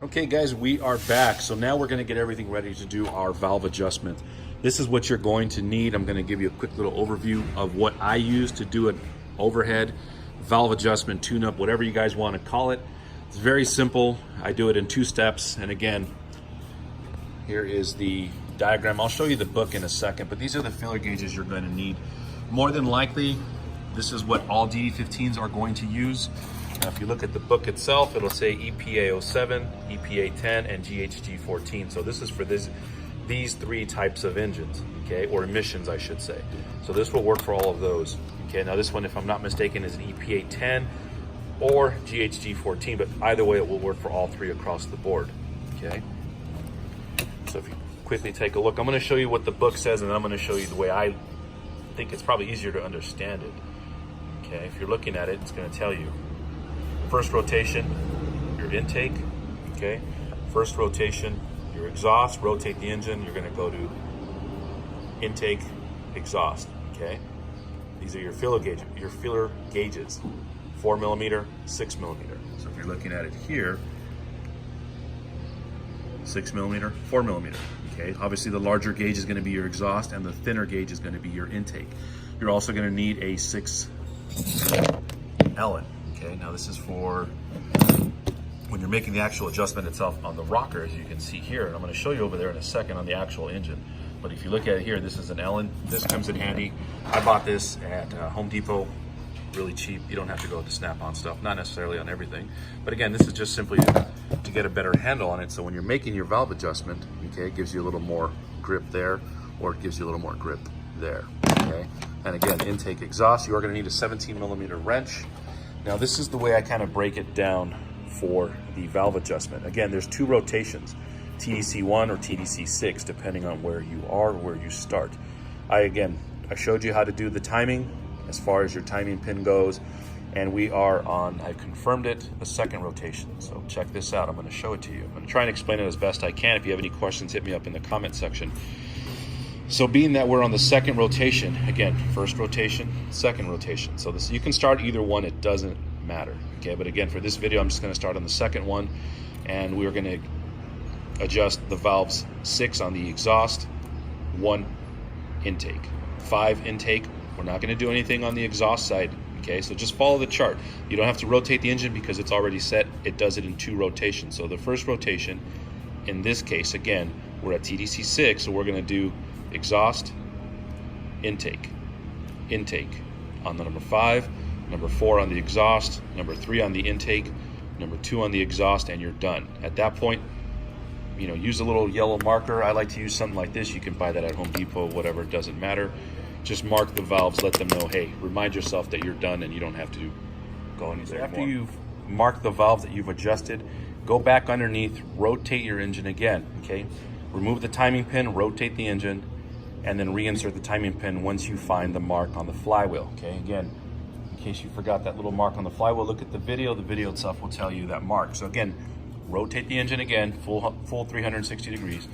Okay guys, we are back. So now we're gonna get everything ready to do our valve adjustment. This is what you're going to need. I'm gonna give you a quick little overview of what I use to do an overhead valve adjustment, tune-up, whatever you guys wanna call it. It's very simple. I do it in 2 steps. And again, here is the diagram. I'll show you the book in a second, but these are the filler gauges you're gonna need. More than likely, this is what all DD15s are going to use. Now, if you look at the book itself, it'll say EPA 07, EPA 10, and GHG 14. So this is for these 3 types of engines, okay, or emissions, I should say. So this will work for all of those. Okay, now this one, if I'm not mistaken, is an EPA 10 or GHG 14, but either way, it will work for all 3 across the board. Okay. So if you quickly take a look, I'm going to show you what the book says, and then I'm going to show you the way I think it's probably easier to understand it. Okay, if you're looking at it, it's going to tell you. First rotation, your intake, okay? First rotation, your exhaust, rotate the engine, you're gonna go to intake, exhaust, okay? These are your filler gauges, 4 millimeter, 6 millimeter. So if you're looking at it here, 6 millimeter, 4 millimeter, okay? Obviously the larger gauge is gonna be your exhaust and the thinner gauge is gonna be your intake. You're also gonna need a 6 Allen. Okay, now this is for when you're making the actual adjustment itself on the rocker, as you can see here, and I'm going to show you over there in a second on the actual engine. But if you look at it here, this is an Allen. This comes in handy. I bought this at Home Depot, really cheap. You don't have to go with the snap-on stuff, not necessarily on everything. But again, this is just simply to get a better handle on it. So when you're making your valve adjustment, okay, it gives you a little more grip there, or it gives you a little more grip there, okay? And again, intake, exhaust, you are going to need a 17 millimeter wrench. Now this is the way I kind of break it down for the valve adjustment. Again, there's 2 rotations, TDC1 or TDC6, depending on where you are or where you start. I showed you how to do the timing as far as your timing pin goes, and we are on, I confirmed it, the 2nd rotation. So check this out, I'm gonna show it to you. I'm gonna try and explain it as best I can. If you have any questions, hit me up in the comment section. So being that we're on the 2nd rotation, again, first rotation, 2nd rotation. So this, you can start either one, it doesn't matter. Okay, but again, for this video, I'm just gonna start on the 2nd one, and we're gonna adjust the valves 6 on the exhaust, 1 intake, 5 intake. We're not gonna do anything on the exhaust side, okay? So just follow the chart. You don't have to rotate the engine because it's already set. It does it in 2 rotations. So the first rotation, in this case, again, we're at TDC 6, so we're gonna do exhaust, intake, intake on the number 5, number 4 on the exhaust, number 3 on the intake, number 2 on the exhaust, and you're done. At that point, you know, use a little yellow marker. I like to use something like this. You can buy that at Home Depot, whatever, it doesn't matter. Just mark the valves, let them know, hey, remind yourself that you're done and you don't have to go anything more. After you've marked the valves that you've adjusted, go back underneath, rotate your engine again, okay? Remove the timing pin, rotate the engine, and then reinsert the timing pin once you find the mark on the flywheel, okay? Again, in case you forgot that little mark on the flywheel, look at the video. The video itself will tell you that mark. So again, rotate the engine again, full 360 degrees.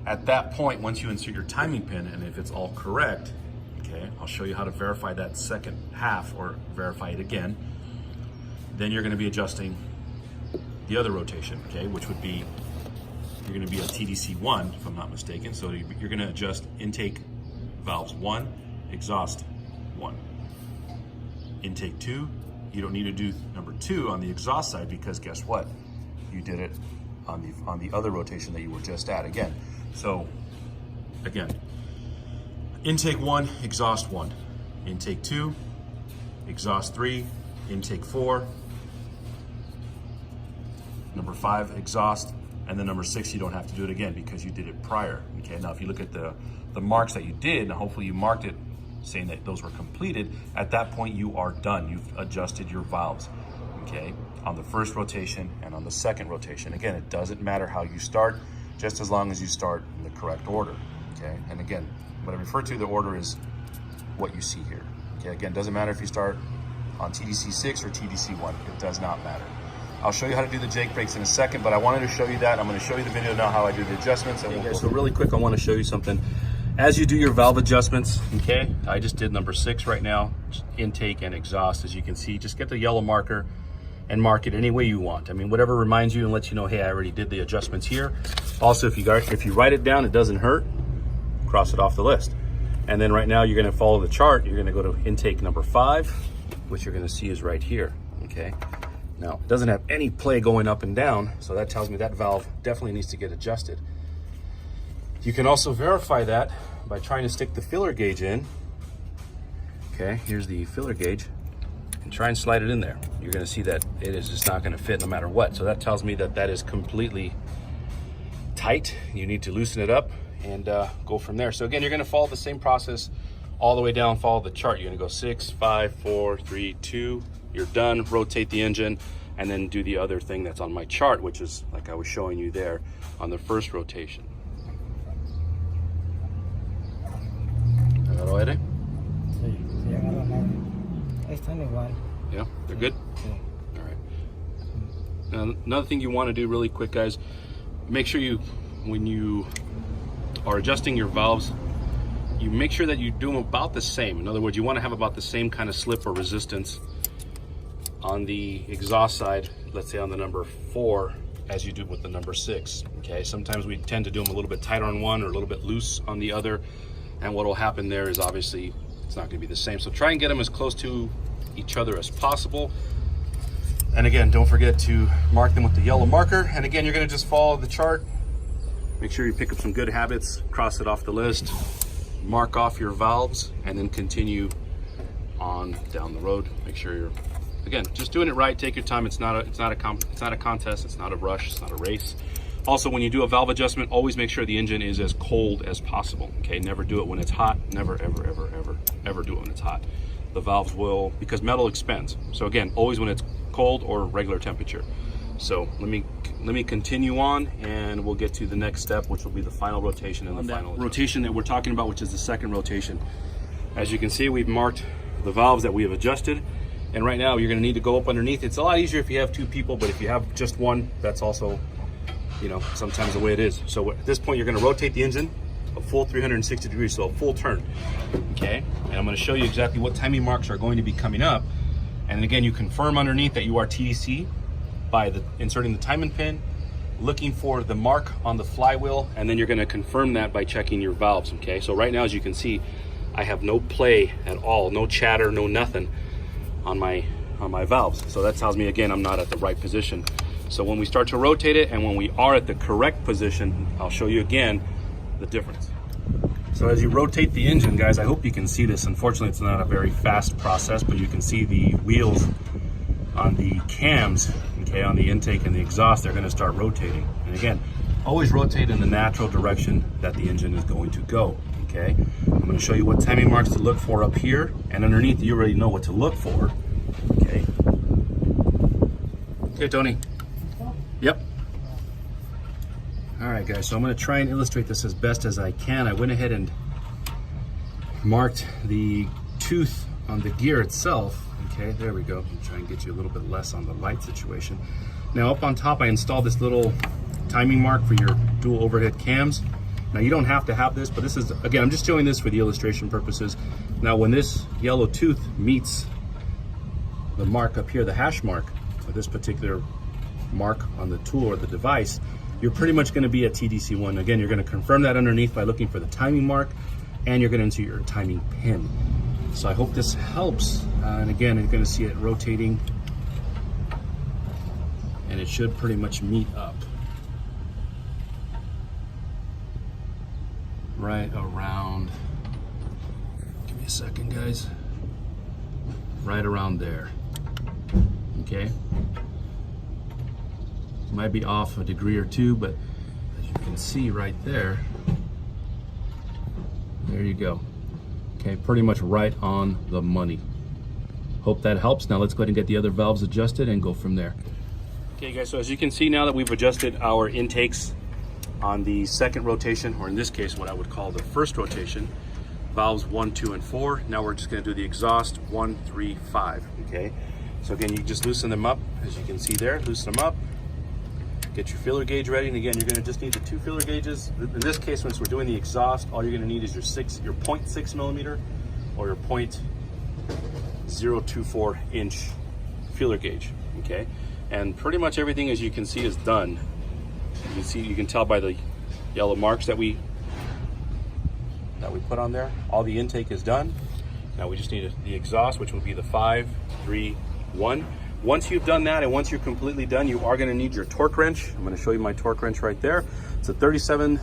At that point, once you insert your timing pin, and if it's all correct, okay, I'll show you how to verify that 2nd half, or verify it again. Then you're gonna be adjusting the other rotation, okay, which would be, you're going to be at TDC1, if I'm not mistaken. So you're going to adjust intake valves 1, exhaust 1. Intake 2, you don't need to do number 2 on the exhaust side, because guess what? You did it on the other rotation that you were just at again. So again, intake 1, exhaust 1. Intake 2, exhaust 3, intake 4, number 5, exhaust. And then number 6, you don't have to do it again because you did it prior. Okay, now if you look at the marks that you did, and hopefully you marked it saying that those were completed, at that point you are done. You've adjusted your valves, okay, on the 1st rotation and on the 2nd rotation. Again, it doesn't matter how you start, just as long as you start in the correct order, okay? And again, what I refer to, the order is what you see here. Okay, again, doesn't matter if you start on TDC 6 or TDC 1, it does not matter. I'll show you how to do the Jake brakes in a second, but I wanted to show you that. I'm going to show you the video now how I do the adjustments. And okay, so really quick, I want to show you something. As you do your valve adjustments, okay, I just did number 6 right now, intake and exhaust. As you can see, just get the yellow marker and mark it any way you want. I mean, whatever reminds you and lets you know, hey, I already did the adjustments here. Also, if you write it down, it doesn't hurt, cross it off the list. And then right now you're gonna follow the chart. You're gonna go to intake number 5, which you're gonna see is right here, okay? Now, it doesn't have any play going up and down, so that tells me that valve definitely needs to get adjusted. You can also verify that by trying to stick the filler gauge in. Okay, here's the filler gauge, and try and slide it in there. You're gonna see that it is just not gonna fit no matter what. So that tells me that that is completely tight. You need to loosen it up and go from there. So again, you're gonna follow the same process all the way down, follow the chart. You're gonna go 6, 5, 4, 3, 2, you're done, rotate the engine, and then do the other thing that's on my chart, which is like I was showing you there on the first rotation. ¿Agarró aire? Sí, sí, agarra nada. Están igual. Yeah, they're good? Sí. All right. Now, another thing you want to do really quick, guys, make sure when you are adjusting your valves, you make sure that you do them about the same. In other words, you want to have about the same kind of slip or resistance on the exhaust side, let's say on the number 4, as you do with the number 6, okay? Sometimes we tend to do them a little bit tighter on one or a little bit loose on the other, and what will happen there is obviously it's not going to be the same. So try and get them as close to each other as possible. And again, don't forget to mark them with the yellow marker. And again, you're going to just follow the chart. Make sure you pick up some good habits, cross it off the list, mark off your valves, and then continue on down the road. Make sure you're, again, just doing it right. Take your time. It's not a contest. It's not a rush. It's not a race. Also, when you do a valve adjustment, always make sure the engine is as cold as possible. Okay, never do it when it's hot. Never, ever, ever, ever, ever do it when it's hot. The valves will, because metal expands. So again, always when it's cold or regular temperature. So let me continue on, and we'll get to the next step, which will be the final rotation and the final rotation that we're talking about, which is the second rotation. As you can see, we've marked the valves that we have adjusted, and right now you're going to need to go up underneath. It's a lot easier if you have 2 people, but if you have just one, that's also, you know, sometimes the way it is. So at this point, you're going to rotate the engine a full 360 degrees, so a full turn. Okay, and I'm going to show you exactly what timing marks are going to be coming up. And again, you confirm underneath that you are TDC by inserting the timing pin, looking for the mark on the flywheel, and then you're going to confirm that by checking your valves. Okay, so right now, as you can see, I have no play at all, no chatter, no nothing on my valves. So that tells me, again, I'm not at the right position. So when we start to rotate it and when we are at the correct position, I'll show you again the difference. So as you rotate the engine, guys, I hope you can see this. Unfortunately, it's not a very fast process, but you can see the wheels on the cams, okay, on the intake and the exhaust, they're going to start rotating. And again, always rotate in the natural direction that the engine is going to go, okay? I'm going to show you what timing marks to look for up here, and underneath you already know what to look for, okay? Okay, Tony. Yep. All right, guys, so I'm going to try and illustrate this as best as I can. I went ahead and marked the tooth on the gear itself. Okay, there we go. I'll try and get you a little bit less on the light situation. Now, up on top, I installed this little timing mark for your dual overhead cams. Now, you don't have to have this, but this is, again, I'm just showing this for the illustration purposes. Now, when this yellow tooth meets the mark up here, the hash mark for this particular mark on the tool or the device, you're pretty much going to be at TDC1. Again, you're going to confirm that underneath by looking for the timing mark, and you're going to enter your timing pin. So I hope this helps. And again, you're going to see it rotating, and it should pretty much meet up right around, give me a second, guys, right around there. Okay, might be off a degree or 2, but as you can see right there, there you go. Okay, pretty much right on the money. Hope that helps. Now let's go ahead and get the other valves adjusted and go from there. Okay, guys, so as you can see now that we've adjusted our intakes on the second rotation, or in this case, what I would call the first rotation, valves 1, 2, and 4. Now we're just gonna do the exhaust 1, 3, 5, okay? So again, you just loosen them up, as you can see there, loosen them up. Get your feeler gauge ready, and again, you're going to just need the 2 feeler gauges. In this case, once we're doing the exhaust, all you're going to need is your 0.6 millimeter or your .024 inch feeler gauge. okay? And pretty much everything, as you can see, is done. You can tell by the yellow marks that we put on there. All the intake is done. Now we just need the exhaust, which will be the 5, 3, 1. Once you've done that and once you're completely done, you are going to need your torque wrench. I'm going to show you my torque wrench right there. It's a 37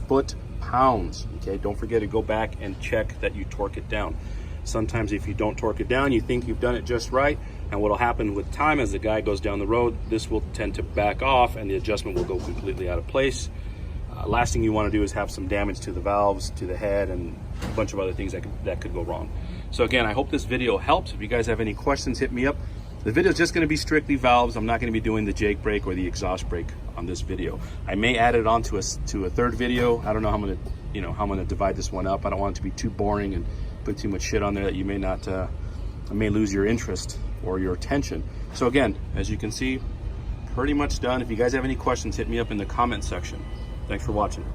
foot-pounds. Okay, don't forget to go back and check that you torque it down. Sometimes if you don't torque it down, you think you've done it just right, and what will happen with time as the guy goes down the road, this will tend to back off and the adjustment will go completely out of place. Last thing you want to do is have some damage to the valves, to the head, and a bunch of other things that could go wrong. So again, I hope this video helps. If you guys have any questions, hit me up. The video is just going to be strictly valves. I'm not going to be doing the Jake brake or the exhaust brake on this video. I may add it on to a third video. I don't know how I'm going to divide this one up. I don't want it to be too boring and put too much shit on there that you may not may lose your interest or your attention. So again, as you can see, pretty much done. If you guys have any questions, hit me up in the comment section. Thanks for watching.